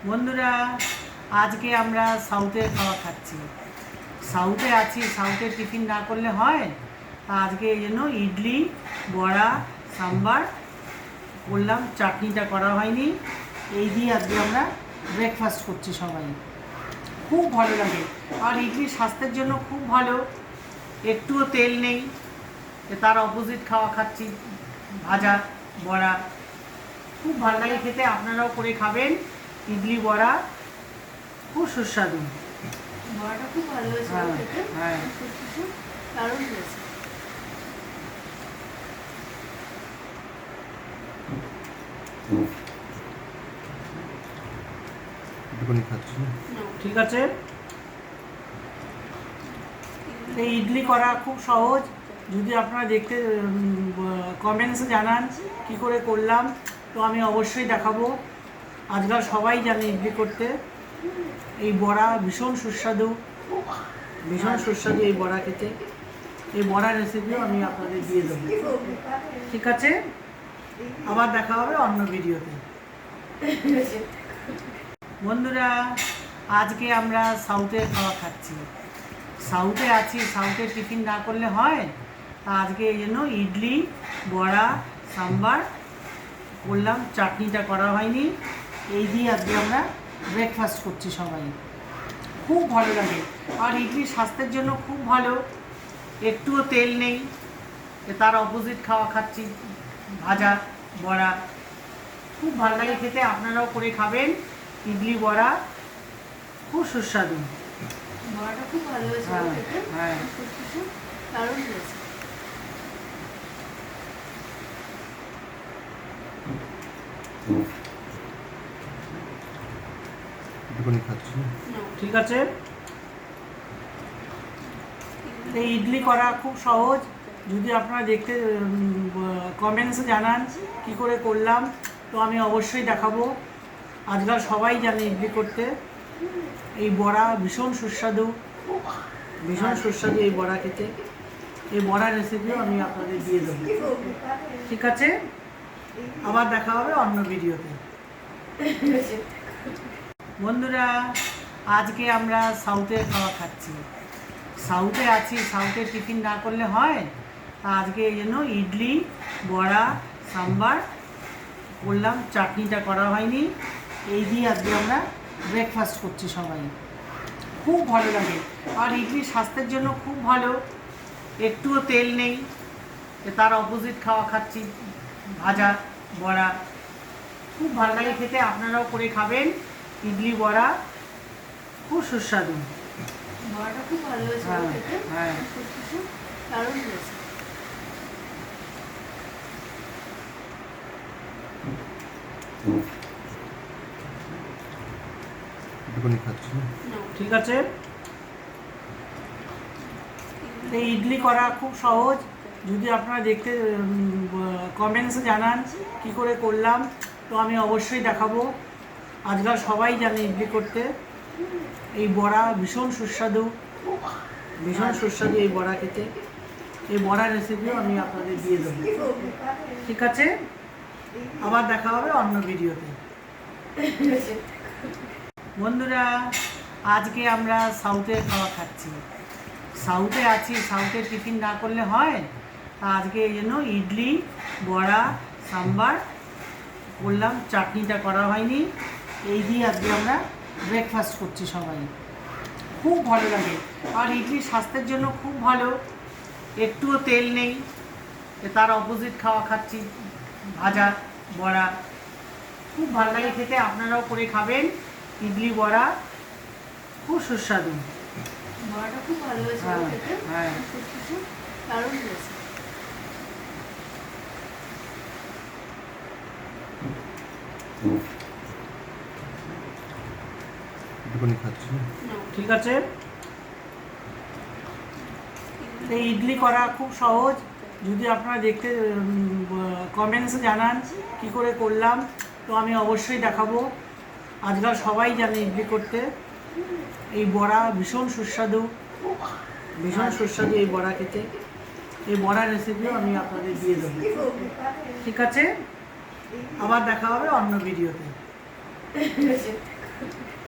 বন্ধুরা, আজকে আমরা সাউথের খাওয়া খাচ্ছি। সাউথে আছি, সাউথের টিফিন না করলে হয়? তা আজকে এই জন্য ইডলি, বড়া, সাম্বার করলাম, চাটনিটা করা হয়নি। এই দিয়ে আজকে আমরা ব্রেকফাস্ট করছি সবাই। খুব ভালো লাগে। আর ইডলি স্বাস্থ্যের জন্য খুব ভালো, একটুও তেল নেই। তার অপোজিট খাওয়া খাচ্ছি, ভাজা, বড়া। খুব ভালো লাগে খেতে, আপনারাও করে খাবেন। ইডলি বড়া খুব সুস্বাদু। বড়াটা খুব ভালো হয়েছে খেতে। হ্যাঁ, দারুণ হয়েছে। ঠিক আছে। এই ইডলি করা খুব সহজ। যদি আপনারা দেখতে কমেন্টসে জানান কি করে করলাম, তো আমি অবশ্যই দেখাবো। আজকাল সবাই জানে ইডলি করতে। এই বড়া ভীষণ সুস্বাদু, ভীষণ সুস্বাদু এই বড়া খেতে। এই বড়ার রেসিপিও আমি আপনাদের দিয়ে দেবো। ঠিক আছে, আবার দেখা হবে অন্য ভিডিওতে। বন্ধুরা, আজকে আমরা সাউথের খাওয়া খাচ্ছি। সাউথে আছি, সাউথের টিফিন না করলে হয়? তা আজকে এই জন্য ইডলি, বড়া, সাম্বার করলাম, চাটনিটা করা হয়নি। এই দিয়ে আজকে আমরা ব্রেকফাস্ট করছি সবাই। খুব ভালো লাগে। আর ইডলি স্বাস্থ্যের জন্য খুব ভালো, একটুও তেল নেই। তার অপোজিট খাওয়া খাচ্ছি, ভাজা, বড়া। খুব ভালো লাগে খেতে, আপনারাও করে খাবেন। ইডলি বড়া খুব সুস্বাদু। বড়াটা খুব ভালো হয়েছে খেতে। হ্যাঁ, দারুণ হয়েছে। ঠিক আছে। এই ইডলি করা খুব সহজ। যদি আপনারা দেখতে কমেন্টসে জানান কি করে করলাম, তো আমি অবশ্যই দেখাবো। আজকাল সবাই জানে ইডলি করতে। এই বড়া ভীষণ সুস্বাদু, ভীষণ সুস্বাদু এই বড়া খেতে। এই বড়ার রেসিপিও আমি আপনাদের দিয়ে দেবো। ঠিক আছে, আবার দেখা হবে অন্য ভিডিওতে। বন্ধুরা, আজকে আমরা সাউথের খাওয়া খাচ্ছি। সাউথে আছি, সাউথের টিফিন না করলে হয়? তা আজকে এই জন্য ইডলি, বড়া, সাম্বার করলাম, চাটনিটা করা হয়নি। এই দিয়ে আজকে আমরা ব্রেকফাস্ট করছি সবাই। খুব ভালো লাগে। আর ইডলি স্বাস্থ্যের জন্য খুব ভালো, একটুও তেল নেই। তার অপোজিট খাওয়া খাচ্ছি, ভাজা, বড়া। খুব ভালো লাগে খেতে, আপনারাও করে খাবেন। ইডলি বড়া খুব সুস্বাদু। বড়াটা খুব ভালো হয়েছে খেতে। হ্যাঁ, দারুণ হয়েছে। ঠিক আছে। এই ইডলি করা খুব সহজ। যদি আপনারা দেখতে কমেন্টসে জানান কি করে করলাম, তো আমি অবশ্যই দেখাবো। আজকাল সবাই জানে ইডলি করতে। এই বড়া ভীষণ সুস্বাদু, ভীষণ সুস্বাদু এই বড়া খেতে। এই বড়ার রেসিপিও আমি আপনাদের দিয়ে দেবো। ঠিক আছে, আবার দেখা হবে অন্য ভিডিওতে। বন্ধুরা, আজকে আমরা সাউথের খাওয়া খাচ্ছি। সাউথে আছি, সাউথের টিফিন না করলে হয়? তা আজকে এই জন্য ইডলি, বড়া, সাম্বার করলাম, চাটনিটা করা হয়নি। এই দিয়ে আজকে আমরা ব্রেকফাস্ট করছি সবাই। খুব ভালো লাগে। আর ইডলি স্বাস্থ্যের জন্য খুব ভালো, একটুও তেল নেই। তার অপোজিট খাওয়া খাচ্ছি, ভাজা, বড়া। খুব ভালো লাগে খেতে, আপনারাও করে খাবেন। ইডলি বড়া খুব সুস্বাদু। বড়াটা খুব ভালো হয়েছে খেতে। হ্যাঁ, দারুণ হয়েছে। ঠিক আছে। এই ইডলি করা খুব সহজ। যদি আপনারা দেখতে কমেন্টসে জানান কি করে করলাম, তো আমি অবশ্যই দেখাবো। আজকাল সবাই জানে ইডলি করতে। এই বড়া ভীষণ সুস্বাদু, ভীষণ সুস্বাদু এই বড়া খেতে। এই বড়ার রেসিপিও আমি আপনাদের দিয়ে দেবো। ঠিক আছে, আবার দেখা হবে অন্য ভিডিওতে।